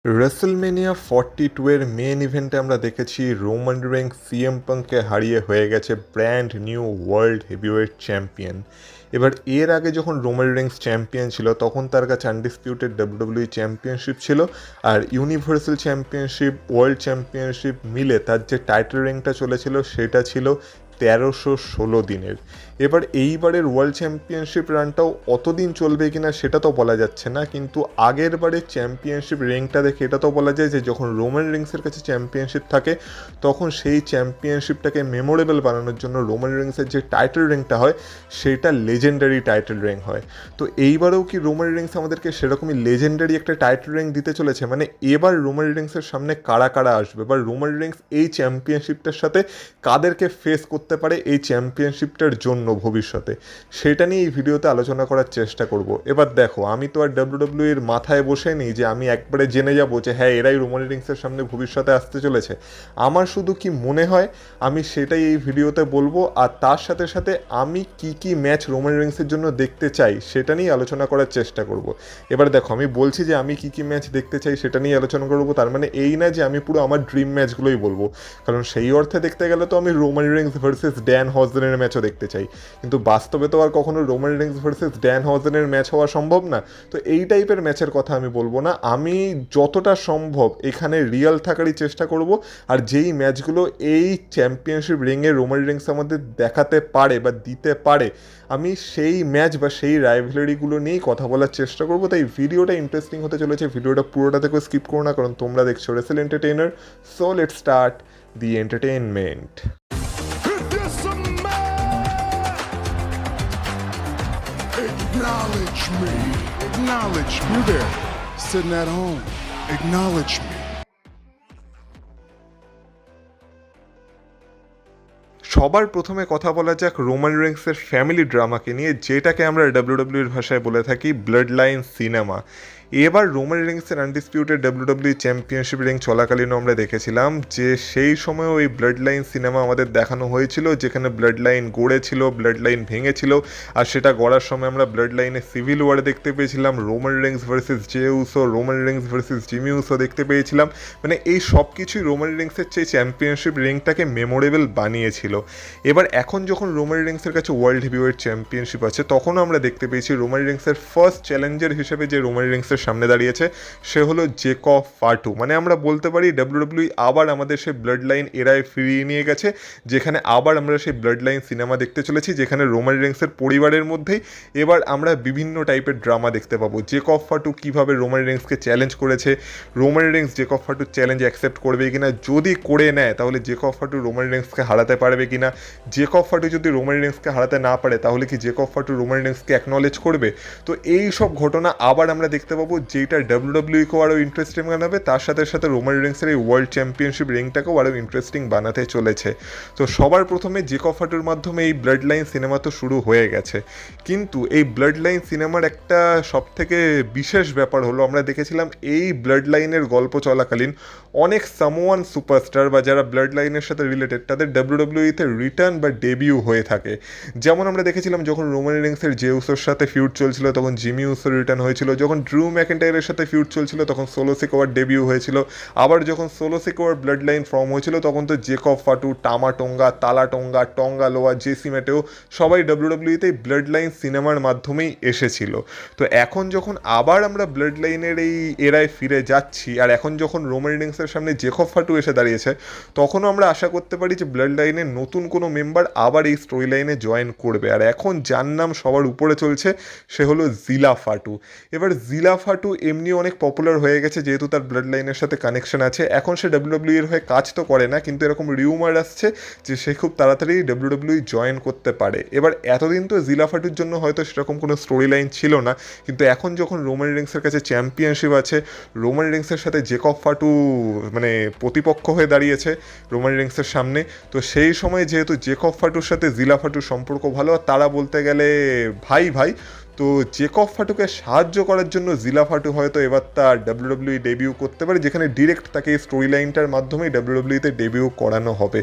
WrestleMania 42 এর main ইভেন্টে আমরা দেখেছি রোমান রেইন্স সিএম পাঙ্ককে হারিয়ে হয়ে গেছে brand new world heavyweight champion. এবার এর আগে যখন রোমান রেইন্স চ্যাম্পিয়ন ছিল তখন তার কাছে আনডিসপিউটেড ডাব্লিউডাব্লিউই চ্যাম্পিয়নশিপ ছিল, আর ইউনিভার্সাল চ্যাম্পিয়নশিপ ওয়ার্ল্ড চ্যাম্পিয়নশিপ মিলে তার যে টাইটেল র্যাঙ্কটা চলেছিল সেটা ছিল 1316 দিনের। এবার এইবারের ওয়ার্ল্ড চ্যাম্পিয়নশিপ রানটাও অতদিন চলবে কিনা সেটা তো বলা যাচ্ছে না, কিন্তু আগের বারের চ্যাম্পিয়নশিপ র্যাঙ্কটা দেখে এটা তো বলা যায় যে যখন রোমান রেইন্সের কাছে চ্যাম্পিয়নশিপ থাকে তখন সেই চ্যাম্পিয়নশিপটাকে মেমোরেবল বানানোর জন্য রোমান রেইন্সের যে টাইটেল র্যাঙ্কটা হয় সেটা লেজেন্ডারি টাইটেল র্যাঙ্ক হয়। তো এইবারেও কি রোমান রেইন্স আমাদেরকে সেরকমই লেজেন্ডারি একটা টাইটেল র্যাঙ্ক দিতে চলেছে? মানে এবার রোমান রেইন্সের সামনে কারা কারা আসবে বা রোমান রেইন্স এই চ্যাম্পিয়নশিপটার সাথে কাদেরকে ফেস করতে পারে এই চ্যাম্পিয়নশিপটার জন্য ভবিষ্যতে, সেটা নিয়ে এই ভিডিওতে আলোচনা করার চেষ্টা করব। এবার দেখো, আমি তো আর ডাব্লিউডাব্লিউইর মাথায় বসে নেই যে আমি একবারে জেনে যাবো যে হ্যাঁ এরাই রোমান রেইন্সের সামনে ভবিষ্যতে আসতে চলেছে। আমার শুধু কি মনে হয় আমি সেটাই এই ভিডিওতে বলবো, আর তার সাথে সাথে আমি কি ম্যাচ রোমান রেইন্সের জন্য দেখতে চাই সেটা নিয়ে আলোচনা করার চেষ্টা করব। এবার দেখো, আমি বলছি যে আমি কি ম্যাচ দেখতে চাই সেটা নিয়ে আলোচনা করব, তার মানে এই না যে আমি পুরো আমার ড্রিম ম্যাচগুলোই বলবো, কারণ সেই অর্থে দেখতে গেলে তো আমি রোমান রেইন্স ভার্সেস ড্যান হজনের ম্যাচও দেখতে চাই, কিন্তু বাস্তবে তো আর কখনো রোমান রেইন্স ভার্সেস ড্যান হজনের ম্যাচ হওয়া সম্ভব না। তো এই টাইপের ম্যাচের কথা আমি বলবো না, আমি যতটা সম্ভব এখানে রিয়েল থাকারই চেষ্টা করব, আর যেই ম্যাচগুলো এই চ্যাম্পিয়নশিপ রিংয়ে রোমান রেইন্স আমাদের দেখাতে পারে বা দিতে পারে আমি সেই ম্যাচ বা সেই রাইভেলারিগুলো নিয়েই কথা বলার চেষ্টা করবো। তাই ভিডিওটা ইন্টারেস্টিং হতে চলেছে, ভিডিওটা পুরোটা থেকে স্কিপ করো না, কারণ তোমরা দেখছো Rachel entertainer. So let's start the entertainment. Acknowledge me. Acknowledge me. You there, sitting at home. Acknowledge me. সবার প্রথমে কথা বলা যাক রোমান রেইন্সের ফ্যামিলি ড্রামাকে নিয়ে, যেটাকে আমরা ডাব্লিউডাব্লিউর ভাষায় বলে থাকি ব্লাড লাইন সিনেমা। এবার রোমান রেইন্সের আনডিসপিউটেড ডাব্লিউডাব্লিউ চ্যাম্পিয়নশিপ রিং চলাকালীনও আমরা দেখেছিলাম যে সেই সময়ও এই ব্লাড লাইন সিনেমা আমাদের দেখানো হয়েছিল, যেখানে ব্লাড লাইন গড়েছিল, ব্লাড লাইন ভেঙেছিল, আর সেটা গড়ার সময় আমরা ব্লাড লাইনে সিভিল ওয়ার দেখতে পেয়েছিলাম, Roman Reigns versus J Uso, Roman Reigns versus Jimmy Uso দেখতে পেয়েছিলাম। মানে এই সব কিছুই রোমান রেইন্সের চেয়ে চ্যাম্পিয়নশিপ রিংটাকে মেমোরেবল বানিয়েছিল। এবার এখন যখন রোমান রেইন্সের কাছে ওয়ার্ল্ড হেভিওয়েট চ্যাম্পিয়নশিপ আছে তখনও আমরা দেখতে পেয়েছি রোমান রেইন্সের ফার্স্ট চ্যালেঞ্জার হিসেবে যে রোমান রেইন্সের সামনে দাঁড়িয়েছে সে হলো জেকব ফাটু। মানে আমরা বলতে পারি ডাব্লিউডাব্লিউই আবার আমাদের সেই ব্লাড লাইন এরায় ফিরিয়ে নিয়ে গেছে, যেখানে আবার আমরা সেই ব্লাড লাইন সিনেমা দেখতে চলেছি, যেখানে রোমান রেইন্সের পরিবারের মধ্যেই এবার আমরা বিভিন্ন টাইপের ড্রামা দেখতে পাবো। জেকব ফাটু কীভাবে রোমান রেইন্সকে চ্যালেঞ্জ করেছে, রোমান রেইন্স জেকব ফাটুর চ্যালেঞ্জ অ্যাকসেপ্ট করবে কিনা, যদি করে নেয় তাহলে জেকব ফাটু রোমান রেইন্সকে হারাতে পারবে কিনা, জেকব ফাটু যদি রোমান রেইন্সকে হারাতে না পারে তাহলে কি জেকব ফাটু রোমান রেইন্সকে অ্যাকনলেজ করবে। তো এই সব ঘটনা আবার আমরা দেখতে পাবো, যেটা ডাব্লিউডাব্লিউকেও আরও ইন্টারেস্টিং বানাবে, তার সাথে সাথে রোমান রেইন্সের এই ওয়ার্ল্ড চ্যাম্পিয়নশিপ রিংটাকেও আরও ইন্টারেস্টিং বানাতে চলেছে। তো সবার প্রথমে জেকব ফাটুর মাধ্যমে এই ব্লাড লাইন সিনেমা তো শুরু হয়ে গেছে, কিন্তু এই ব্লাড লাইন সিনেমার একটা সবথেকে বিশেষ ব্যাপার হলো আমরা দেখেছিলাম এই ব্লাড লাইনের গল্প চলাকালীন অনেক সামোয়ান সুপারস্টার বা যারা ব্লাড লাইনের সাথে রিলেটেড তাদের ডাব্লিউডাব্লিউইতে রিটার্ন বা ডেবিউ হয়ে থাকে। যেমন আমরা দেখেছিলাম যখন রোমান রেইন্সের জে উসোর সাথে ফিউড চলছিল তখন জিমি উসোর রিটার্ন হয়েছিল, যখন ড্রু ম্যাকেন্টায়ারের সাথে ফিউড চলছিল তখন সোলো সিকোয়ার ডেবিউ হয়েছিল, আবার যখন সোলো সিকোয়ার ব্লাড লাইন ফর্ম হয়েছিল তখন তো জেকব ফাটু, টামা টোঙ্গা, তালা টোঙ্গা, টঙ্গা লোয়া, জেসি ম্যাটেও সবাই ডাব্লিউডাব্লিউইতে ব্লাড লাইন সিনেমার মাধ্যমেই এসেছিল। তো এখন যখন আবার আমরা ব্লাড লাইনের এই এরায় ফিরে যাচ্ছি, আর এখন যখন রোমান রেইন্সের সামনে জেকব ফাটু এসে দাঁড়িয়েছে, তখনও আমরা আশা করতে পারি যে ব্লাড লাইনের নতুন কোনো মেম্বার আবার এই স্টোরি লাইনে জয়েন করবে। আর এখন যার নাম সবার উপরে চলছে সে হলো জিলা ফাটু। এবার জিলা ফাটু এমনি অনেক পপুলার হয়ে গেছে যেহেতু তার ব্লাড লাইনের সাথে কানেকশন আছে। এখন সে ডাব্লিউডাব্লিউ এর হয়ে কাজ তো করে না, কিন্তু এরকম রিউমার আসছে যে সে খুব তাড়াতাড়ি ডাব্লিউডাব্লিউ জয়েন করতে পারে। এবার এতদিন তো জিলা ফাটুর জন্য হয়তো সেরকম কোনো স্টোরি লাইন ছিল না, কিন্তু এখন যখন রোমান রেইন্সের কাছে চ্যাম্পিয়নশিপ আছে, রোমান রেইন্সের সাথে জেকব ফাটু মানে প্রতিপক্ষ হয়ে দাঁড়িয়েছে রোমান রেইন্সের সামনে, তো সেই সময় যেহেতু জেকব ফাটুর সাথে জিলা ফাটুর সম্পর্ক ভালো, আর তারা বলতে গেলে ভাই ভাই, তো জেকব ফাটুকে সাহায্য করার জন্য জিলা ফাটু হয়তো এবার তার ডাব্লিউডাব্লিউ ডেবিউ করতে পারে, যেখানে ডিরেক্ট তাকে এই স্টোরি লাইনটার মাধ্যমেই ডাব্লিউডাব্লিউতে ডেবিউ করানো হবে।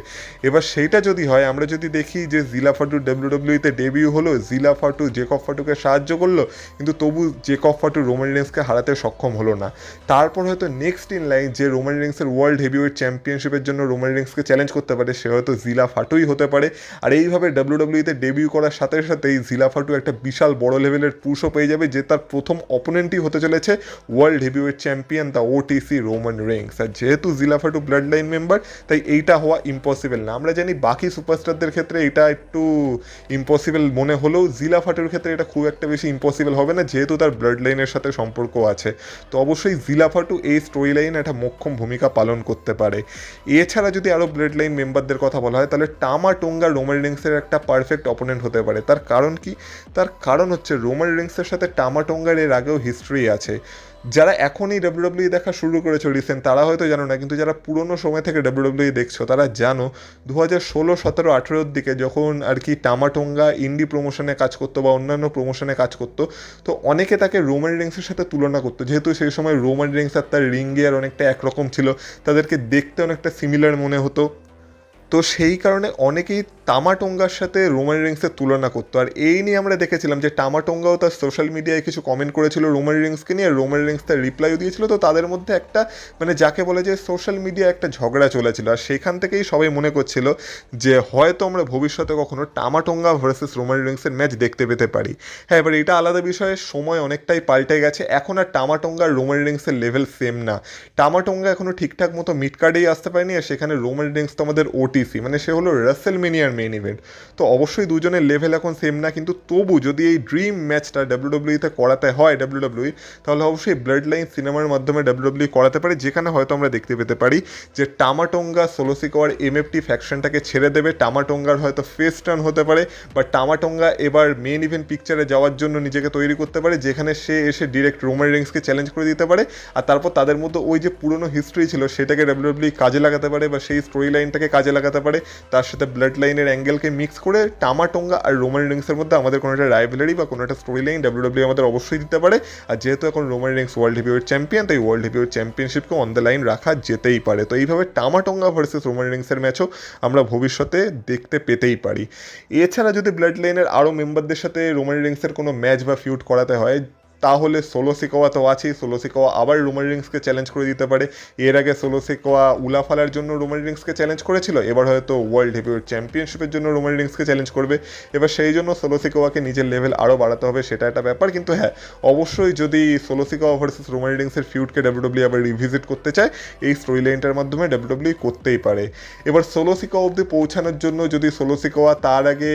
এবার সেইটা যদি হয়, আমরা যদি দেখি যে জিলা ফাটু ডাব্লিউডাব্লিউতে ডেবিউ হলো, জিলা ফাটু জেকব ফাটুকে সাহায্য করলো, কিন্তু তবু জেকব ফাটু রোমান রেন্সকে হারাতে সক্ষম হলো না। তারপর হয়তো নেক্সট ইন লাইন যে রোমান রেন্সের ওয়ার্ল্ড হেভিওয়েট চ্যাম্পিয়নশিপের জন্য রোমান রেন্সকে চ্যালেঞ্জ করতে পারে, সে হয়তো জিলা ফাটুই হতে পারে। আর এইভাবে ডাব্লিউডাব্লিউতে ডেবিউ করার সাথে সাথেই জিলা ফাটু একটা বিশাল বড় লেভেলের পুশও পেয়ে যাবে, যে তার প্রথম অপোনেন্টই হতে চলেছে world heavyweight champion the OTC Roman Reigns. আর যেহেতু জিলা ফাটু ব্লাড লাইন মেম্বার, তাই এইটা হওয়া ইম্পসিবল না। আমরা জানি বাকি সুপারস্টারদের ক্ষেত্রে এটা একটু ইম্পসিবল মনে হলেও জিলা ফাটুর ক্ষেত্রে এটা খুব একটা বেশি ইম্পসিবল হবে না, যেহেতু তার ব্লাড লাইনের সাথে সম্পর্ক আছে। তো অবশ্যই জিলা ফাটু এই স্টোরি লাইনে একটা মোক্ষম ভূমিকা পালন করতে পারে। এছাড়া যদি আরও ব্লাড লাইন মেম্বারদের কথা বলা হয়, তাহলে টামা টোঙ্গা রোমান রেন্সের একটা পারফেক্ট অপোনেন্ট হতে পারে। তার কারণ কি? তার কারণ হচ্ছে রোমান রেন্সের সাথে টামা টোঙ্গার এর আগেও হিস্ট্রি আছে। যারা এখনই ডাব্লিউডাব্লিউ দেখা শুরু করেছো রিসেন্ট, তারা হয়তো জানো না, কিন্তু যারা পুরোনো সময় থেকে ডাব্লিউডাব্লিউ দেখছো তারা জানো 2016, 17, 18 দিকে যখন আর কি টামা টোঙ্গা ইন্ডি প্রমোশনে কাজ করতো বা অন্যান্য প্রমোশনে কাজ করতো, তো অনেকে তাকে রোমান রেন্সের সাথে তুলনা করতো, যেহেতু সেই সময় রোমান রেন্স আর তার রিং গিয়ার অনেকটা একরকম ছিল, তাদেরকে দেখতে অনেকটা সিমিলার মনে হতো। তো সেই কারণে অনেকেই টামাটোঙ্গার সাথে রোমান রিংসের তুলনা করতো। আর এই নিয়ে আমরা দেখেছিলাম যে টামাটোঙ্গাও তার সোশ্যাল মিডিয়ায় কিছু কমেন্ট করেছিল রোমান রিংসকে নিয়ে, রোমান রিংস তার রিপ্লাইও দিয়েছিল। তো তাদের মধ্যে একটা মানে যাকে বলে যে সোশ্যাল মিডিয়া একটা ঝগড়া চলেছিল, আর সেখান থেকেই সবাই মনে করছিল যে হয়তো আমরা ভবিষ্যতে কখনো টামাটোঙ্গা ভার্সেস রোমান রিংসের ম্যাচ দেখতে পেতে পারি। হ্যাঁ, এবার এটা আলাদা বিষয়ে সময় অনেকটাই পাল্টে গেছে, এখন আর টামাটোঙ্গা আর রোমান রিংসের লেভেল সেম না। টামাটোঙ্গা এখনও ঠিকঠাক মতো মিড কার্ডেই আসতে পারেনি, আর সেখানে রোমান রিংস তো আমাদের ওটিসি মানে সে হলো রাসেলমেনিয়ার মেইন ইভেন্ট। তো অবশ্যই দুজনের লেভেল এখন সেম না, কিন্তু তবু যদি এই ড্রিম ম্যাচটা ডাব্লিউডাব্লিউতে করাতে হয় ডাব্লিউডাব্লিউ, তাহলে অবশ্যই ব্লাড লাইন সিনেমার মাধ্যমে ডাব্লিউডাব্লিউ করাতে পারে, যেখানে হয়তো আমরা দেখতে পেতে পারি যে টামাটোঙ্গা সোলোসিকোয়ার এমএফটি ফ্যাকশনটাকে ছেড়ে দেবে, টামাটোঙ্গার হয়তো ফেস টার্ন হতে পারে, বা টামাটোঙ্গা এবার মেইন ইভেন্ট পিকচারে যাওয়ার জন্য নিজেকে তৈরি করতে পারে, যেখানে সে এসে ডিরেক্ট রোমান রিংসকে চ্যালেঞ্জ করে দিতে পারে। আর তারপর তাদের মধ্যে ওই যে পুরনো হিস্ট্রি ছিল সেটাকে ডাব্লিউডাব্লিউ কাজে লাগাতে পারে, বা সেই স্টোরি লাইনটাকে কাজে লাগাতে পারে, তার সাথে ব্লাড লাইনের অ্যাঙ্গেলকে মিক্স করে টামাটোঙ্গা আর রোমান রিংসের মধ্যে আমাদের কোনো একটা রাইভেলারি বা কোনো একটা স্টোরি লাইন ডাব্লিউডাব্লিউ আমাদের অবশ্যই দিতে পারে। আর যেহেতু এখন Roman Reigns world heavyweight champion, তাই ওয়ার্ল্ড হেভিওয়েট চ্যাম্পিয়নশিপকে অন দ্য লাইন রাখা যেতেই পারে। তো এইভাবে টামাটোঙ্গা ভার্সেস রোমান রিংসের ম্যাচও আমরা ভবিষ্যতে দেখতে পেতেই পারি। এছাড়া যদি ব্লাড লাইনের আরও মেম্বারদের সাথে রোমান রিংসের কোনো ম্যাচ বা ফিউড করাতে হয়, তাহলে সোলোসিকোয়া তো আছেই, সোলোসিকোয়া আবার রোমান রিংসকে চ্যালেঞ্জ করে দিতে পারে। এর আগে সোলোসিকোয়া উলাফালার জন্য রোমান রিংসকে চ্যালেঞ্জ করেছিল, এবার হয়তো ওয়ার্ল্ড হেভিওয়েট চ্যাম্পিয়নশিপের জন্য রোমান রিংসকে চ্যালেঞ্জ করবে। এবার সেই জন্য সোলোসিকোয়াকে নিজের লেভেল আরও বাড়াতে হবে, সেটা একটা ব্যাপার। কিন্তু হ্যাঁ, অবশ্যই যদি সোলোসিকোয়া ভার্সেস রোমান রিংসের ফিউডকে ডাব্লিউডাব্লিউ আবার রিভিজিট করতে চায়, এই স্টোরি লাইনটার মাধ্যমে ডাব্লিউডাব্লিউ করতেই পারে। এবার সোলোসিকোয়া অবধি পৌঁছানোর জন্য যদি সোলোসিকোয়া তার আগে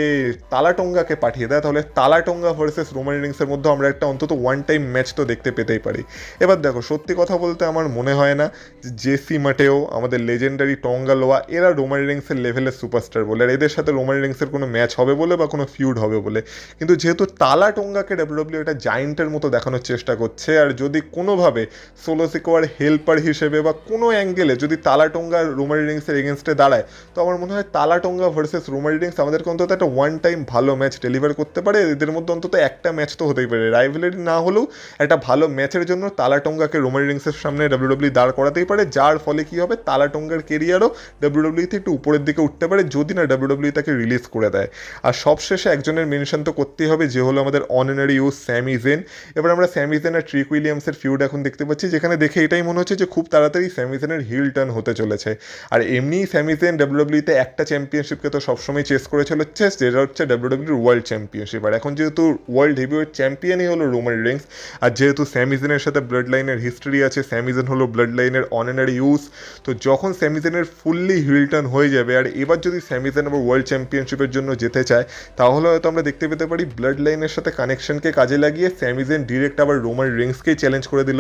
তালাটোঙ্গাকে পাঠিয়ে দেয়, তাহলে তালাটোঙ্গা ভার্সেস রোমান রিংসের মধ্যে আমরা একটা অন্তত ওয়ান টাইম ম্যাচ তো দেখতে পেতেই পারি। এবার দেখো, সত্যি কথা বলতে আমার মনে হয় না যে জেসি মাটেও, আমাদের লেজেন্ডারি টঙ্গা লোয়া, এরা রোমান রিংসের লেভেলের সুপারস্টার বলে, আর এদের সাথে রোমান রিংসের কোনো ম্যাচ হবে বলে বা কোনো ফিউড হবে বলে। কিন্তু যেহেতু তালাটোঙ্গাকে ডাব্লিউডাব্লিউ এটা জায়েন্টের মতো দেখানোর চেষ্টা করছে, আর যদি কোনোভাবে সোলোসিকোয়ার হেল্পার হিসেবে বা কোনো অ্যাঙ্গেলে যদি তালাটোঙ্গা রোমান রিংসের এগেনস্টে দাঁড়ায়, তো আমার মনে হয় তালাটোঙ্গা ভার্সেস রোমান রিংস আমাদেরকে অন্তত একটা ওয়ান টাইম ভালো ম্যাচ ডেলিভার করতে পারে। এদের মধ্যে অন্তত একটা ম্যাচ তো হতেই পারে, রাইভেলারি না হলেও একটা ভালো ম্যাচের জন্য তালাটোঙ্গাকে রোমান রিংসের সামনে ডাব্লিউডাব্লিউ দাঁড় করাতেই পারে, যার ফলে কি হবে, তালাটোঙ্গার কেরিয়ারও ডাব্লিউডাব্লিউতে একটু উপরের দিকে উঠতে পারে, যদি না ডাব্লিউডাব্লিউ তাকে রিলিজ করে দেয়। আর সবশেষে একজনের মেনশন তো করতেই হবে, যে হলো আমাদের অনারারি ইউজ স্যামি জেন। এবার আমরা স্যামি জেন আর ট্রিক উইলিয়ামসের ফিউড এখন দেখতে পাচ্ছি, যেখানে দেখে এটাই মনে হচ্ছে যে খুব তাড়াতাড়ি স্যামি জেনের হিল টার্ন হতে চলেছে। আর এমনিই স্যামি জেন ডাব্লিউডাব্লিউতে একটা চ্যাম্পিয়নশিপকে তো সবসময় চেস করে চলেছে, যেটা হচ্ছে ডাব্লিউডাব্লিউর ওয়ার্ল্ড চ্যাম্পিয়নশিপ। আর এখন যেহেতু ওয়ার্ল্ড হেভিওয়েট চ্যাম্পিয়নই হলো রোমান রিংস, আর যেহেতু স্যামি জেনের সাথে ব্লাড লাইনের হিস্ট্রি আছে, স্যামি জেন হলো ব্লাড লাইনের অনারারি ইউজ, তো যখন স্যামি জেনের ফুললি হিল টার্ন হয়ে যাবে, আর এবার যদি স্যামি জেন আবার ওয়ার্ল্ড চ্যাম্পিয়নশিপের জন্য যেতে চায়, তাহলে হয়তো আমরা দেখতে পেতে পারি ব্লাড লাইনের সাথে কানেকশনকে কাজে লাগিয়ে স্যামি জেন ডিরেক্ট আবার রোমান রিংসকেই চ্যালেঞ্জ করে দিল।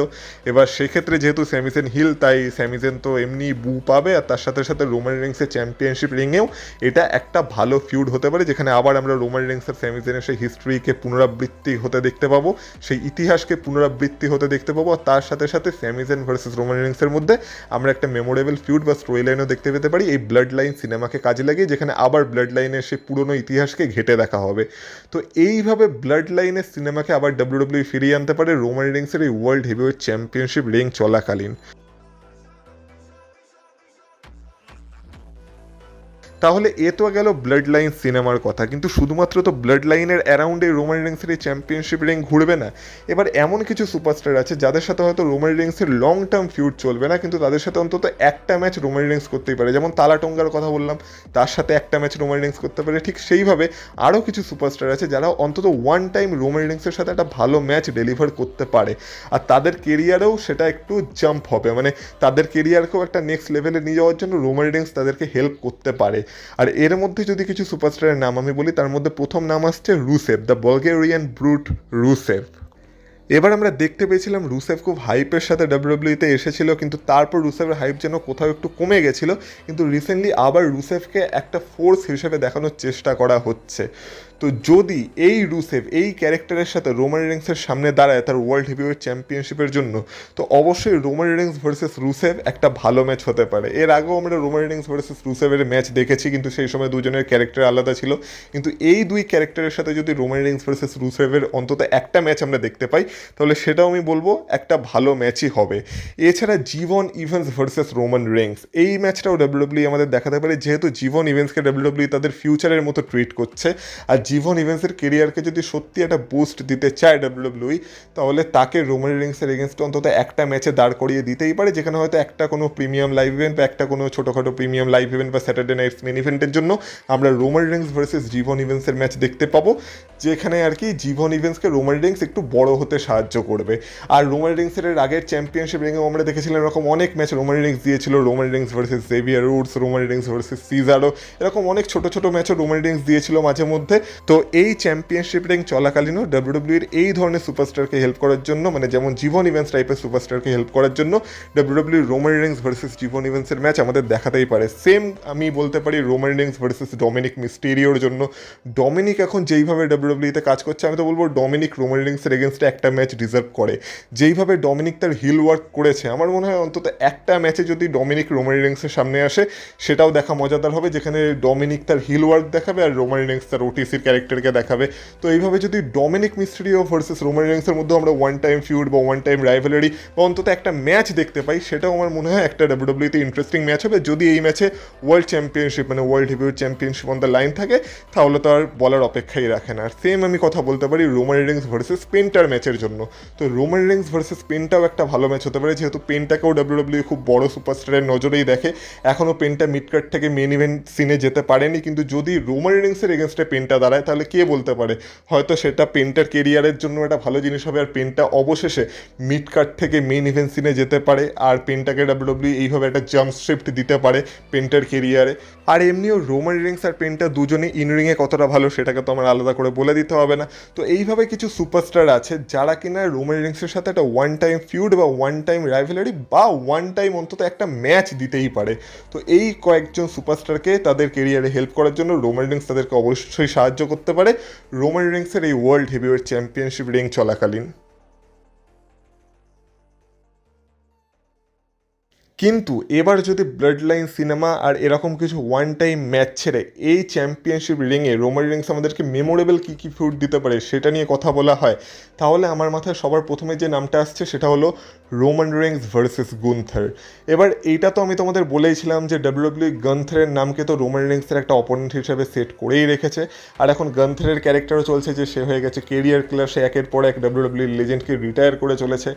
এবার সেক্ষেত্রে যেহেতু স্যামি জেন হিল, তাই স্যামি জেন তো এমনি বু পাবে, আর তার সাথে সাথে রোমান রিংসের চ্যাম্পিয়নশিপ রিংয়েও এটা একটা ভালো ফিউড হতে পারে, যেখানে আবার আমরা রোমান রিংসের স্যামি জেনের সেই হিস্ট্রিকে পুনরাবৃত্তি হতে দেখতে পাবো, সেই ইতিহাসকে পুনরাবৃত্তি হতে দেখতে পাবো, আর তার সাথে সাথে স্যামি জাyn ভার্সেস রোমান রিংসের মধ্যে আমরা একটা মেমোরেবল ফিউড বা স্টোরি লাইনও দেখতে পেতে পারি এই ব্লাড লাইন সিনেমাকে কাজে লাগিয়ে, যেখানে আবার ব্লাড লাইনের সেই পুরনো ইতিহাসকে ঘেটে দেখা হবে। তো এইভাবে ব্লাড লাইনের সিনেমাকে আবার ডাব্লিউডাব্লিউই ফিরিয়ে আনতে পারে রোমান রিংসের এই ওয়ার্ল্ড হেভিওয়েট চ্যাম্পিয়নশিপ রিং চলাকালীন। তাহলে এ তো গেল ব্লাড লাইন সিনেমার কথা, কিন্তু শুধুমাত্র তো ব্লাড লাইনের অ্যারাউন্ডে রোমান রিংসের এই চ্যাম্পিয়নশিপ রিং ঘুরবে না। এবার এমন কিছু সুপারস্টার আছে যাদের সাথে হয়তো রোমান রিংসের লং টার্ম ফিউড চলবে না, কিন্তু তাদের সাথে অন্তত একটা ম্যাচ রোমান রিংস করতেই পারে। যেমন তালাটোঙ্গার কথা বললাম, তার সাথে একটা ম্যাচ রোমান রিংস করতে পারে। ঠিক সেইভাবে আরও কিছু সুপারস্টার আছে যারা অন্তত ওয়ান টাইম রোমান রিংসের সাথে একটা ভালো ম্যাচ ডেলিভার করতে পারে, আর তাদের কেরিয়ারেও সেটা একটু জাম্প হবে, মানে তাদের কেরিয়ারকেও একটা নেক্সট লেভেলে নিয়ে যাওয়ার জন্য রোমান রিংস তাদেরকে হেল্প করতে পারে। আর এর মধ্যে যদি কিছু সুপারস্টারের নাম আমি বলি, তার মধ্যে প্রথম নাম আসছে রুসেভ, দ্য বালগেরিয়ান ব্রুট রুসেভ। এবার আমরা দেখতে পেয়েছিলাম রুসেভ খুব হাইপের সাথে ডাব্লিউডাব্লিউতে এসেছিল, কিন্তু তারপর রুসেভের হাইপ যেন কোথাও একটু কমে গেছিল, কিন্তু রিসেন্টলি আবার রুসেভকে একটা ফোর্স হিসেবে দেখানোর চেষ্টা করা হচ্ছে। তো যদি এই রুসেভ এই ক্যারেক্টারের সাথে রোমান রিংসের সামনে দাঁড়ায় তার ওয়ার্ল্ড হেভিওয়েট চ্যাম্পিয়নশিপের জন্য, তো অবশ্যই রোমান রিংস ভার্সেস রুসেভ একটা ভালো ম্যাচ হতে পারে। এর আগেও আমরা রোমান রিংস ভার্সেস রুসেভের ম্যাচ দেখেছি, কিন্তু সেই সময় দুজনের ক্যারেক্টার আলাদা ছিল। কিন্তু এই দুই ক্যারেক্টারের সাথে যদি রোমান রিংস ভার্সেস রুসেভের অন্তত একটা ম্যাচ আমরা দেখতে পাই, তাহলে সেটাও আমি বলবো একটা ভালো ম্যাচই হবে। এছাড়া জীবন ইভেন্স ভার্সেস রোমান রিংস, এই ম্যাচটাও ডাব্লিউডাব্লিউ আমাদের দেখাতে পারে, যেহেতু জীবন ইভেন্সকে ডাব্লিউডাব্লিউ তাদের ফিউচারের মতো ট্রিট করছে, আর জীবন ইভেন্সের কেরিয়ারকে যদি সত্যি একটা বুস্ট দিতে চায় ডাব্লিউডাব্লিউ, তাহলে তাকে রোমান রিংসের এগেনস্টে অন্তত একটা ম্যাচে দাঁড় করিয়ে দিতেই পারে, যেখানে হয়তো একটা কোনো প্রিমিয়াম লাইভ ইভেন্ট বা একটা কোনো ছোটোখাটো প্রিমিয়াম লাইভ ইভেন্ট বা স্যাটারডে নাইটস মেন ইভেন্টের জন্য আমরা রোমান রিংস ভার্সেস জীবন ইভেন্সের ম্যাচ দেখতে পাবো, যেখানে আর কি জীবন ইভেন্সকে রোমান রিংস একটু বড় হতে সাহায্য করবে। আর রোমান রিংসের আগের চ্যাম্পিয়নশিপ রিংয়েও আমরা দেখেছিলাম এরকম অনেক ম্যাচ রোমান রিংস দিয়েছিল, Roman Reigns versus Xavier Woods, Roman Reigns versus Cesaro, এরকম অনেক ছোটো ছোটো ম্যাচও রোমান রিংস দিয়েছিল মাঝে মধ্যে। তো এই চ্যাম্পিয়নশিপ রিং চলাকালীনও ডাব্লিউডাব্লিউর এই ধরনের সুপারস্টারকে হেল্প করার জন্য, মানে যেমন জীবন ইভেন্স টাইপের সুপারস্টারকে হেল্প করার জন্য ডাব্লিউডাব্লিউর রোমান রিংস ভার্সেস জীবন ইভেন্সের ম্যাচ আমাদের দেখাতেই পারে। সেম আমি বলতে পারি রোমান রিংস ভার্সেস ডমিনিক মিস্টেরিওর জন্য। ডমিনিক এখন যেইভাবে ডাব্লিউডাব্লিউতে কাজ করছে, আমি তো বলবো ডমিনিক রোমান রিংসের এগেনস্টে একটা ম্যাচ ডিজার্ভ করে। যেইভাবে ডমিনিক তার হিল ওয়ার্ক করেছে, আমার মনে হয় অন্তত একটা ম্যাচে যদি ডমিনিক রোমান রিংসের সামনে আসে, সেটাও দেখা মজাদার হবে, যেখানে ডমিনিক তার হিল ওয়ার্ক দেখাবে আর রোমান রিংস তার ওটিসির ক্যারেক্টারকে দেখাবে। তো এইভাবে যদি ডমিনিক মিস্টেরিও ভার্সেস রোমান রিংসের মধ্যে আমরা ওয়ান টাইম ফিউড বা ওয়ান টাইম রাইভালারি বা অন্তত একটা ম্যাচ দেখতে পাই, সেটাও আমার মনে হয় একটা ডাব্লিউডাব্লিউতে ইন্টারেস্টিং ম্যাচ হবে। যদি এই ম্যাচে ওয়ার্ল্ড চ্যাম্পিয়নশিপ মানে world heavyweight championship on the line থাকে, তাহলে তো আর বলার অপেক্ষাই রাখে না। আর সেম আমি কথা বলতে পারি রোমান রিংস ভার্সেস পেন্টার ম্যাচের জন্য। তো রোমান রিংস ভার্সেস পেন্টাও একটা ভালো ম্যাচ হতে পারে, যেহেতু পেন্টাকেও ডাব্লিউডাব্লিউ খুব বড় সুপারস্টারের নজরেই দেখে। এখনও পেন্টা মিড কার্ড থেকে মেন ইভেন্ট সিনে যেতে পারেনি, কিন্তু যদি রোমান রিংসের এগেনস্টে পেন্টা দাঁড়ায়, তাহলে কে বলতে পারে, হয়তো সেটা পেন্টার কেরিয়ারের জন্য একটা ভালো জিনিস হবে, আর পেন্টা অবশেষে মিড কার্ড থেকে মেন ইভেন্ট সিনে যেতে পারে, আর পেন্টাকে ডাব্লিউডাব্লিউ এইভাবে একটা জাম্প শিফট দিতে পারে পেন্টার কেরিয়ারে। আর এমনিও রোমান রিংস আর পেন্টা দুজনে ইনরিংয়ে কতটা ভালো সেটাকে তো আমার আলাদা করে বলে দিতে হবে না। তো এইভাবে কিছু সুপারস্টার আছে যারা কিনা রোমান রিংসের সাথে একটা ওয়ান টাইম ফিউড বা ওয়ান টাইম রাইভালারি বা ওয়ান টাইম অন্তত একটা ম্যাচ দিতেই পারে। তো এই কয়েকজন সুপারস্টারকে তাদের কেরিয়ারে হেল্প করার জন্য রোমান রিংস তাদেরকে অবশ্যই সাহায্য করতে পারে রোমান রিংসের এই ওয়ার্ল্ড হেভিওয়েট চ্যাম্পিয়নশিপ রিং চলাকালীন। কিন্তু এবার যদি ব্লাড লাইন সিনেমা আর এরকম কিছু ওয়ান টাইম ম্যাচ ছেড়ে এই চ্যাম্পিয়নশিপ রিংয়ে রোমান রিংস আমাদেরকে মেমোরেবল কী কী ফিউড দিতে পারে সেটা নিয়ে কথা বলা হয়, তাহলে আমার মাথায় সবার প্রথমে যে নামটা আসছে সেটা হলো রোমান রিংস ভার্সেস গুন্থার। এবার এইটা তো আমি তোমাদের বলেইছিলাম যে ডাব্লিউডাব্লিউ গান্থারের নামকে তো রোমান রিংসের একটা অপোনেন্ট হিসেবে সেট করেই রেখেছে, আর এখন গান্থারের ক্যারেক্টারও চলছে যে সে হয়ে গেছে কেরিয়ার কিলার, সে একের পর এক ডাব্লিউডাব্লিউ লেজেন্ডকে রিটায়ার করে চলেছে।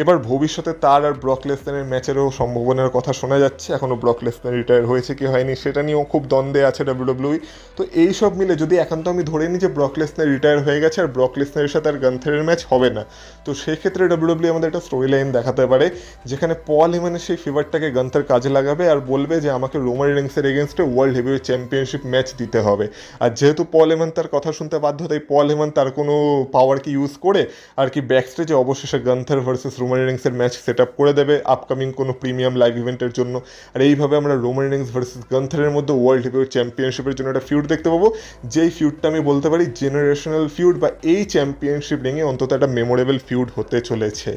এবার ভবিষ্যতে তার আর ব্রক লেসনারের ম্যাচেরও সম্ভাবনার কথা শোনা যাচ্ছে, এখনও ব্রক লেসনার রিটায়ার হয়েছে কি হয়নি সেটা নিয়েও খুব দ্বন্দ্বে আছে ডাব্লিউডাব্লিউ। তো এই সব মিলে যদি একান্ত আমি ধরে নিই যে ব্রক লেসনার রিটায়ার হয়ে গেছে আর ব্রক লেসনারের সাথে আর গান্থারের ম্যাচ হবে না, তো সেক্ষেত্রে ডাব্লিউডাব্লিউ আমাদের একটা স্টোরি লাইন দেখাতে পারে যেখানে পল হেমনের সেই ফেভারটাকে গান্থার কাজে লাগাবে আর বলবে যে আমাকে রোমান রিংসের এগেনস্টে ওয়ার্ল্ড হেভিওয়েট চ্যাম্পিয়নশিপ ম্যাচ দিতে হবে। আর যেহেতু পল হেমন তার কথা শুনতে বাধ্য, তাই পল হেমন তার কোনো পাওয়ারকে ইউজ করে আর কি ব্যাকস্টেজে অবশেষে গান্থার ভার্সেস রোমান রিংসের ম্যাচ সেট আপ করে দেবে আপকামিং কোনো প্রিমিয়াম লাইভ ইভেন্টের জন্য। আর এইভাবে আমরা রোমান রেইন্স ভার্সেস গান্থারের মধ্যে ওয়ার্ল্ড হেভিওয়েট চ্যাম্পিয়নশিপের জন্য একটা ফিউড দেখতে পাবো, যেই ফিউডটা আমি বলতে পারি জেনারেশনাল ফিউড, বা এই চ্যাম্পিয়নশিপ রিংয়ে অন্তত একটা মেমোরেবল ফিউড হতে চলেছে।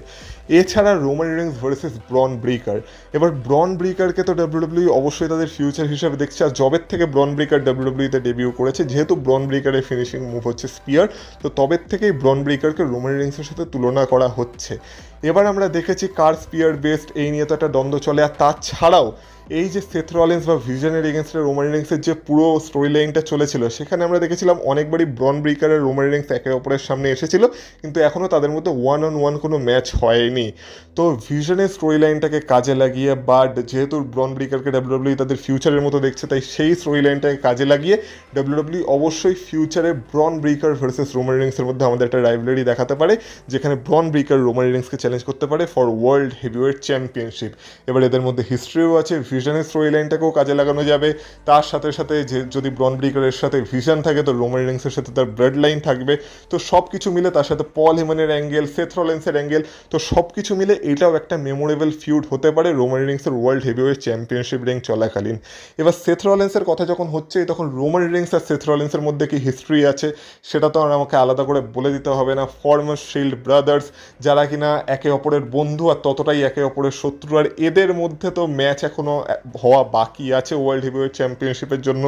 এছাড়া রোমান রেইন্স ভার্সেস ব্রন ব্রেকার। এবার ব্রন ব্রেকারকে তো ডাব্লিউডাব্লিউ অবশ্যই তাদের ফিউচার হিসাবে দেখছে, আর জবের থেকে ব্রন ব্রেকার ডাব্লিউডাব্লিউতে ডেবিউ করেছে, যেহেতু ব্রন ব্রেকারের ফিনিশিং মুভ হচ্ছে স্পিয়ার, তো তবের থেকেই ব্রন ব্রেকারকে রোমান রেইন্সের সাথে তুলনা করা হচ্ছে। এবার আমরা দেখেছি কার স্পিয়ার বেস্ট, এই নিয়ে তো একটা দ্বন্দ্ব চলে। আর তাছাড়াও এই যে সেথ রলিন্স বা ভিশনের এগেনস্টে রোমান রেইন্সের যে পুরো স্টোরি লাইনটা চলেছিল, সেখানে আমরা দেখেছিলাম অনেকবারই ব্রন ব্রেকার আর রোমান রেইন্স একে অপরের সামনে এসেছিল, কিন্তু এখনও তাদের মধ্যে 1-on-1 কোনো ম্যাচ হয়নি। তো ভিশনের স্টোরি লাইনটাকে কাজে লাগিয়ে, বাট যেহেতু ব্রন ব্রেকারকে ডাব্লিউডাব্লিউ তাদের ফিউচারের মতো দেখছে, তাই সেই স্টোরি লাইনটাকে কাজে লাগিয়ে ডাব্লিউডাব্লিউ অবশ্যই ফিউচারে ব্রন ব্রেকার ভার্সেস রোমান রেইন্সের মধ্যে আমাদের একটা রাইভেলারি দেখাতে পারে, যেখানে ব্রন ব্রেকার রোমান রেইন্সকে চ্যালেঞ্জ করতে পারে ফর ওয়ার্ল্ড হেভিওয়েট চ্যাম্পিয়নশিপ। এবার এদের মধ্যে হিস্ট্রিও আছে, ভিশনের স্টোরি লাইনটাকেও কাজে লাগানো যাবে। তার সাথে সাথে যে যদি ব্রন ব্রেকারের সাথে ভিশন থাকে, তো রোমান রেইন্সের সাথে তার ব্লাড লাইন থাকবে। তো সব কিছু মিলে, তার সাথে পল হেমনের অ্যাঙ্গেল, সেথ রলিন্সের অ্যাঙ্গেল, তো সব কিছু মিলে এটাও একটা মেমোরেবল ফিউড হতে পারে রোমান রেইন্সের ওয়ার্ল্ড হেভিওয়েট চ্যাম্পিয়নশিপ রিং চলাকালীন। এবার সেথ রলিন্সের কথা যখন হচ্ছে, তখন রোমান রেইন্স আর সেথ রলিন্সের মধ্যে কি হিস্ট্রি আছে সেটা তো আর আমাকে আলাদা করে বলে দিতে হবে না। ফর্মার শিল্ড ব্রাদার্স, যারা কিনা একে অপরের বন্ধু আর ততটাই একে অপরের শত্রু, আর এদের মধ্যে তো ম্যাচ এখনও হওয়া বাকি আছে ওয়ার্ল্ড হেভিওয়েট চ্যাম্পিয়নশিপের জন্য।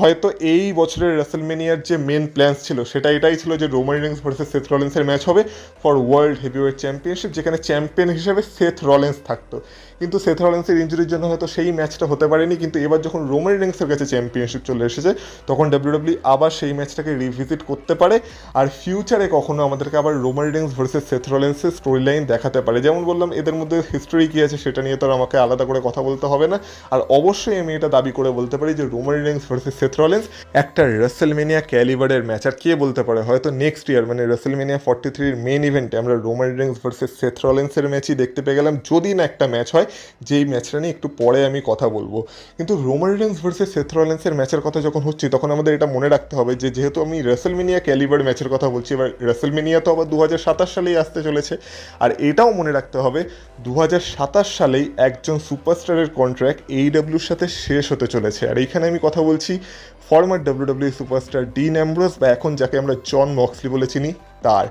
হয়তো এই বছরের রেসলমেনিয়ার যে মেন প্ল্যান্স ছিল সেটা এটাই ছিল যে রোমান রেইন্স ভার্সেস সেথ রলিন্সের ম্যাচ হবে ফর ওয়ার্ল্ড হেভিওয়েট চ্যাম্পিয়নশিপ, যেখানে চ্যাম্পিয়ন হিসেবে সেথ রলিন্স থাকতো। কিন্তু সেথ রলিন্সের ইনজুরির জন্য হয়তো সেই ম্যাচটা হতে পারেনি, কিন্তু এবার যখন রোমান রেইন্সের কাছে চ্যাম্পিয়নশিপ চলে এসেছে, তখন ডাব্লিউডাব্লিউ আবার সেই ম্যাচটাকে রিভিজিট করতে পারে, আর ফিউচারে কখনো আমাদেরকে আবার রোমান রেইন্স ভার্সেস সেথ রলিন্সের স্টোরি লাইন দেখাতে পারে। যেমন বললাম, এদের মধ্যে হিস্টোরি কী আছে সেটা নিয়ে তো আর আমাকে আলাদা করে কথা বলতে হবে না। আর অবশ্যই আমি এটা দাবি করে বলতে পারি যে Roman Reigns versus Seth Rollins একটা রেসলমেনিয়া ক্যালিবারের ম্যাচ। আর কে বলতে পারে, হয়তো নেক্সট ইয়ার মানে রেসলমেনিয়া 43-র মেন ইভেন্টে আমরা রোমান রেইন্স ভার্সেস সেথ রলিন্সের ম্যাচই দেখতে পেয়ে গেলাম, যদি না একটা ম্যাচ হয়, যেই ম্যাচটা নিয়ে একটু পরে আমি কথা বলবো। কিন্তু রোমান রেইন্স ভার্সেস সেথ রলিন্সের ম্যাচের কথা যখন হচ্ছে, তখন আমাদের এটা মনে রাখতে হবে যে যেহেতু আমি রেসলমেনিয়া ক্যালিবার ম্যাচের কথা বলছি, এবার রেসলমেনিয়া তো আবার 2027 সালেই আসতে চলেছে, আর এটাও মনে রাখতে হবে 2027 সালেই একজন সুপারস্টারের কন্ট্রাক্ট AEWর সাথে শেষ হতে চলেছে। আর এইখানে আমি কথা বলছি ফর্মার ডাব্লিউডাব্লিউ সুপারস্টার ডিন অ্যাম্ব্রোস, বা এখন যাকে আমরা জন মক্সলি বলে চিনি, তার।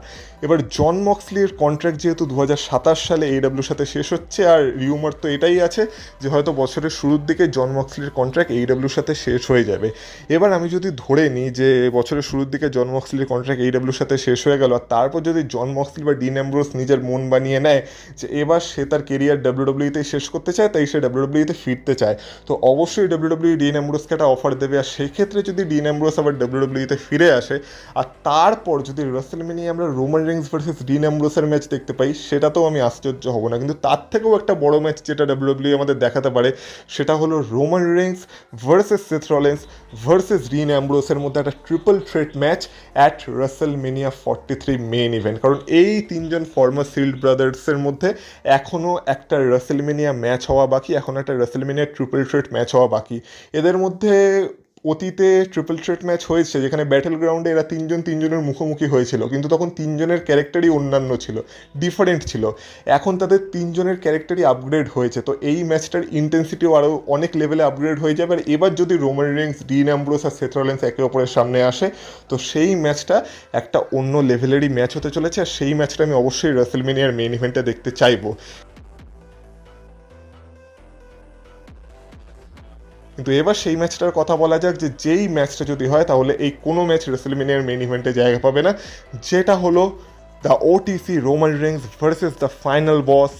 এবার জন মক্সলির কন্ট্রাক্ট যেহেতু 2027 সালে AEWর সাথে শেষ হচ্ছে, আর রিউমার তো এটাই আছে যে হয়তো বছরের শুরুর দিকে জন মক্সলির কন্ট্রাক্ট AEWর সাথে শেষ হয়ে যাবে। এবার আমি যদি ধরে নিই যে বছরের শুরুর দিকে জন মক্সলির কন্ট্রাক্ট AEWর সাথে শেষ হয়ে গেল, আর তারপর যদি জন মক্সলি বা ডিন অ্যাম্ব্রোস নিজের মন বানিয়ে নেয় যে এবার সে তার কেরিয়ার ডাব্লিউডাব্লিউতেই শেষ করতে চায়, তাই সে ডাব্লিউডাব্লিউতে ফিরতে চায়, তো অবশ্যই ডাব্লিউডাব্লিউ ডিন অ্যাম্ব্রোসকে একটা অফার দেবে। আর সেই ক্ষেত্রে যদি ডিন অ্যাম্ব্রোস আবার ডাব্লিউডাব্লিউতে ফিরে আসে, আর তারপর যদি রেসলমেনিয়া আমরা রোমান রেইন্স ভার্সেস ডিন অ্যাম্ব্রোসের ম্যাচ দেখতে পাই, সেটাতেও আমি আশ্চর্য হব না। কিন্তু তার থেকেও একটা বড় ম্যাচ যেটা ডাব্লিউডাব্লিউ আমাদের দেখাতে পারে, সেটা হলো Roman Reigns versus Seth Rollins versus Dean অ্যাম্ব্রোসের মধ্যে একটা triple threat match at WrestleMania 43 main event. কারণ এই তিনজন ফর্মার শিল্ড ব্রাদার্সের মধ্যে এখনও একটা রেসলমেনিয়া ম্যাচ হওয়া বাকি, এখনও একটা রেসলমেনিয়া ট্রিপল থ্রেট ম্যাচ হওয়া বাকি। এদের মধ্যে অতীতে ট্রিপল থ্রেট ম্যাচ হয়েছে, যেখানে ব্যাটেল গ্রাউন্ডে এরা তিনজনের মুখোমুখি হয়েছিল, কিন্তু তখন তিনজনের ক্যারেক্টারই অন্যান্য ছিল, ডিফারেন্ট ছিল। এখন তাদের তিনজনের ক্যারেক্টারই আপগ্রেড হয়েছে, তো এই ম্যাচটার ইন্টেন্সিটিও আরও অনেক লেভেলে আপগ্রেড হয়ে যাবে। আর এবার যদি রোমান রেইন্স, ডিন অ্যাম্ব্রোস আর সেথ রলিন্স একে অপরের সামনে আসে, তো সেই ম্যাচটা একটা অন্য লেভেলেরই ম্যাচ হতে চলেছে, আর সেই ম্যাচটা আমি অবশ্যই রেসলমেনিয়ার মেইন ইভেন্টে দেখতে চাইবো। কিন্তু এবার সেই ম্যাচটার কথা বলা যাক, যে যেই ম্যাচটা যদি হয়, তাহলে এই কোনো ম্যাচ রেসলমেনিয়ার মেইন ইভেন্টে জায়গা পাবে না, যেটা হলো the OTC Roman Reigns versus the final boss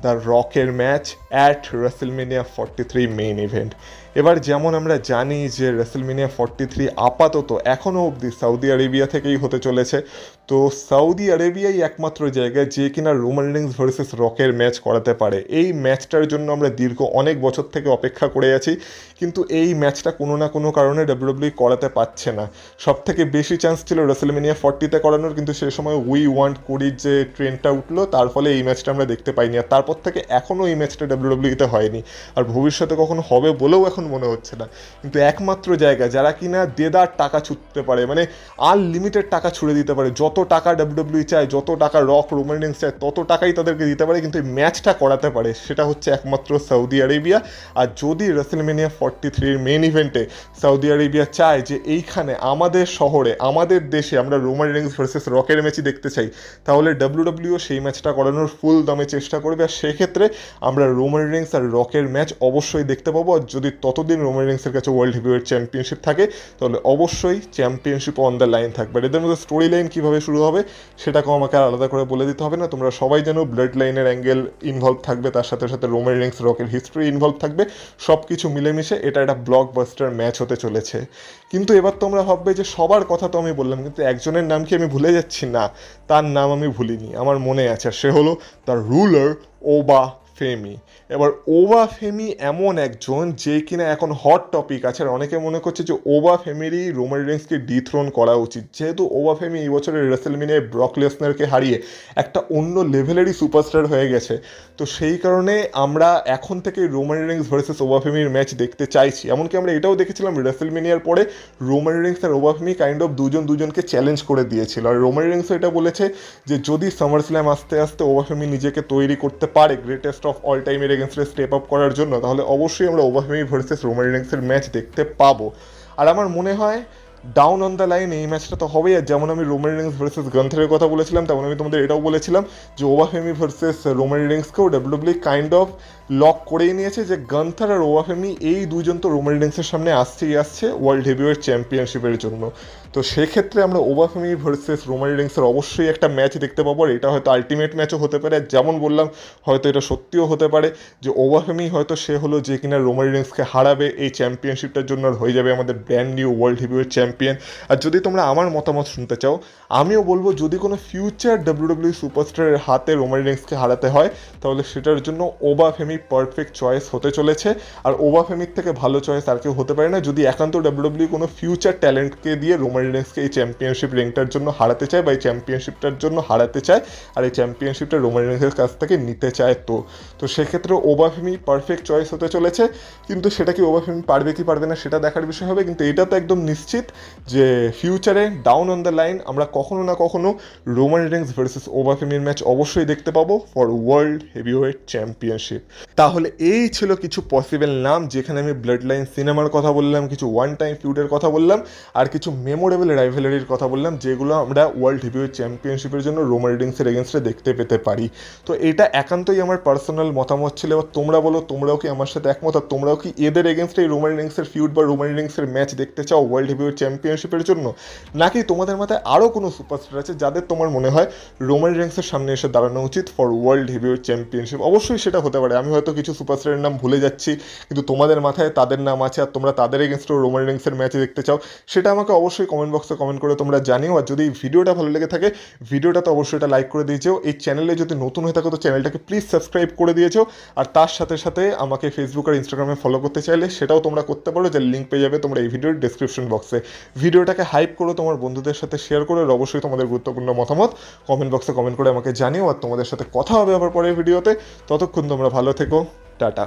the রকের match at WrestleMania 43 main event. এবার যেমন আমরা জানি যে রেসলমেনিয়া 43 আপাতত এখনও অবধি সৌদি আরেবিয়া থেকেই হতে চলেছে, তো সৌদি আরেবিয়াই একমাত্র জায়গা যে কিনা রোমান রেইন্স ভার্সেস রকের ম্যাচ করাতে পারে। এই ম্যাচটার জন্য আমরা দীর্ঘ অনেক বছর থেকে অপেক্ষা করে আছি, কিন্তু এই ম্যাচটা কোনো না কোনো কারণে ডাব্লিউডাব্লিউ করাতে পারছে না। সব থেকে বেশি চান্স ছিল রেসলমেনিয়া 40-তে করানোর, কিন্তু সে সময় উই ওয়ান্ট কোডির যে ট্রেন্ডটা উঠলো, তার ফলে এই ম্যাচটা আমরা দেখতে পাইনি। আর তারপর থেকে এখনও এই ম্যাচটা ডাব্লিউডাব্লিউতে হয়নি, আর ভবিষ্যতে কখনো হবে বলেও এখন এখন মনে হচ্ছে না, কিন্তু একমাত্র জায়গা যারা কিনা দেদার টাকা ছুটতে পারে, মানে আনলিমিটেড টাকা ছুড়ে দিতে পারে, যত টাকা ডাব্লিউডাব্লিউ চায়, যত টাকা রক রোমান রিংস চায় তত টাকাই তাদেরকে দিতে পারে, কিন্তু এই ম্যাচটা করাতে পারে, সেটা হচ্ছে একমাত্র সৌদি আরেবিয়া। আর যদি রেসলমেনিয়া 43 মেন ইভেন্টে সৌদি আরেবিয়া চায় যে এইখানে আমাদের শহরে আমাদের দেশে আমরা রোমান রিংস ভার্সেস রকের ম্যাচই দেখতে চাই, তাহলে ডাব্লিউডাব্লিউ সেই ম্যাচটা করানোর ফুল দমে চেষ্টা করবে। আর সেক্ষেত্রে আমরা রোমান রিংস আর রকের ম্যাচ অবশ্যই দেখতে পাবো। আর যদি ততদিন রোমান রিংসের কাছে ওয়ার্ল্ড হেভিওয়েট চ্যাম্পিয়নশিপ থাকে, তাহলে অবশ্যই চ্যাম্পিয়নশিপ অন দ্য লাইন থাকবে। আর এদের মধ্যে স্টোরি লাইন কীভাবে শুরু হবে সেটাকেও আমাকে আর আলাদা করে বলে দিতে হবে না, তোমরা সবাই জানো ব্লাড লাইনের অ্যাঙ্গেল ইনভলভ থাকবে, তার সাথে সাথে রোমান রিংস রকের হিস্ট্রি ইনভলভ থাকবে, সব কিছু মিলেমিশে এটা একটা ব্লকবাস্টার ম্যাচ হতে চলেছে। কিন্তু এবার তোমরা ভাববে যে সবার কথা তো আমি বললাম, কিন্তু একজনের নাম কি আমি ভুলে যাচ্ছি? না, তার নাম আমি ভুলিনি, আমার মনে আছে, সে হলো দ্য রুলার ওবা ফেমি। এবার ওবা ফেমি এমন একজন যে কিনা এখন হট টপিক আছে, আর অনেকে মনে করছে যে ওবা ফেমিরই রোমান রিংসকে ডিথ্রোন করা উচিত, যেহেতু ওবা ফেমি এই বছরের রেসলমেনিয়ায় ব্রক লেসনারকে হারিয়ে একটা অন্য লেভেলেরই সুপারস্টার হয়ে গেছে। তো সেই কারণে আমরা এখন থেকে রোমান রিংস ভার্সেস ওবা ফেমির ম্যাচ দেখতে চাইছি। এমনকি আমরা এটাও দেখেছিলাম রেসলমেনিয়ার পরে রোমান রিংস আর ওবা ফেমি কাইন্ড অফ দুজনকে চ্যালেঞ্জ করে দিয়েছিল, আর রোমান রিংসও এটা বলেছে যে যদি সামার স্ল্যাম আস্তে আস্তে ওবা ফেমি নিজেকে তৈরি করতে পারে গ্রেটেস্ট অফ অল টাইমের এগেনস্টে স্টেপ আপ করার জন্য, তাহলে অবশ্যই আমরা ওবা ফেমি ভার্সেস রোমান রিংসের ম্যাচ দেখতে পাবো। আর আমার মনে হয় ডাউন অন দ্য লাইন এই ম্যাচটা তো হবেই। আর যেমন আমি রোমান রিংস ভার্সেস গান্থারের কথা বলেছিলাম, তেমন আমি তোমাদের এটাও বলেছিলাম যে ওবা ফেমি ভার্সেস রোমান রিংসকেও ডাব্লিউডাব্লিউ কাইন্ড অফ লক করেই নিয়েছে, যে গান্থার আর ওবা ফেমি এই দুজন তো রোমান রিংসের সামনে আসছেই আসছে ওয়ার্ল্ড হেভিওয়েট চ্যাম্পিয়নশিপের জন্য। তো সেক্ষেত্রে আমরা ওবা ফেমি ভার্সেস রোমান রিংসের অবশ্যই একটা ম্যাচ দেখতে পাবো। আর এটা হয়তো আলটিমেট ম্যাচও হতে পারে, যেমন বললাম হয়তো এটা সত্যিও হতে পারে যে ওবা ফেমি হয়তো সে হলো যে কিনা রোমান রিংসকে হারাবে এই চ্যাম্পিয়নশিপটার জন্য, আর হয়ে যাবে আমাদের brand new world heavyweight champion. আর যদি তোমরা আমার মতামত শুনতে চাও, আমিও বলবো যদি কোনো ফিউচার ডাব্লিউডাব্লিউ সুপারস্টারের হাতে রোমান রিংসকে হারাতে হয়, তাহলে সেটার জন্য ওবা ফেমি পারফেক্ট চয়েস হতে চলেছে। আর ওবা ফেমির থেকে ভালো চয়েস আর কেউ হতে পারে না, যদি একান্ত ডাব্লিউডাব্লিউ কোনো ফিউচার ট্যালেন্টকে দিয়ে রোমান রিংসকে এই চ্যাম্পিয়নশিপ রিংটার জন্য হারাতে চায়, বা এই চ্যাম্পিয়নশিপটার জন্য হারাতে চায়, আর এই চ্যাম্পিয়নশিপটা রোমান রিংসের কাছ থেকে নিতে চায়। তো সেক্ষেত্রে ওবা ফেমি পারফেক্ট চয়েস হতে চলেছে। কিন্তু সেটা কি ওবা ফেমি পারবে কি পারবে না সেটা দেখার বিষয় হবে, কিন্তু এটা তো একদম নিশ্চিত যে ফিউচারে ডাউন অন দ্য লাইন আমরা কখনো না কখনো রোমান রিংস ভার্সেস ওবা ফেমির ম্যাচ অবশ্যই দেখতে পাবো ফর ওয়ার্ল্ড হেভিওয়েট চ্যাম্পিয়নশিপ। তাহলে এই ছিল কিছু পসিবল নাম, যেখানে আমি ব্লাড লাইন সিনেমার কথা বললাম, কিছু ওয়ান টাইম ফিউডের কথা বললাম, আর কিছু মেমোরেবল রাইভেলারির কথা বললাম, যেগুলো আমরা ওয়ার্ল্ড হেভিওয়েট চ্যাম্পিয়নশিপের জন্য রোমান রিংসের এগেনস্টে দেখতে পেতে পারি। তো এটা একান্তই আমার পার্সোনাল মতামত ছিল। এবার তোমরা বলো, তোমরাও কি আমার সাথে একমত? আর তোমরাও কি এদের এগেনস্টে রোমান রিংসের ফিউড বা রোমান রিংসের ম্যাচ দেখতে চাও ওয়ার্ল্ড হেভিওয়েট চ্যাম্পিয়নশিপের জন্য, নাকি তোমাদের মাথায় আরও কোনো সুপারস্টার আছে যাদের তোমার মনে হয় রোমান রিংসের সামনে এসে দাঁড়ানো উচিত ফর ওয়ার্ল্ড হেভিওয়েট চ্যাম্পিয়নশিপ? অবশ্যই সেটা হতে পারে, আমি হয়তো কিছু সুপারস্টারের নাম ভুলে যাচ্ছি, কিন্তু তোমাদের মাথায় তাদের নাম আছে আর তোমরা তাদের এগেনস্টেও রোমান রিংসের ম্যাচ দেখতে চাও, সেটা আমাকে অবশ্যই কমেন্ট বক্সে কমেন্ট করে তোমরা জানিও। আর যদি ভিডিওটা ভালো লেগে থাকে, ভিডিওটা তো অবশ্যই এটা লাইক করে দিয়েছো। এই চ্যানেলে যদি নতুন হয়ে থাকো তো চ্যানেলটাকে প্লিজ সাবস্ক্রাইব করে দিয়েছো। আর তার সাথে সাথে আমাকে ফেসবুক আর ইনস্টাগ্রামে ফলো করতে চাইলে সেটাও তোমরা করতে পারো, যার লিঙ্ক পেয়ে যাবে তোমরা এই ভিডিওর ডেসক্রিপশন বক্সে। ভিডিওটাকে হাইপ করো, তোমার বন্ধুদের সাথে শেয়ার করো, আর অবশ্যই তোমাদের গুরুত্বপূর্ণ মতামত কমেন্ট বক্সে কমেন্ট করে আমাকে জানিও। আর তোমাদের সাথে কথা হবে আবার পরের ভিডিওতে, ততক্ষণ তোমরা ভালো থেকো, টাটা।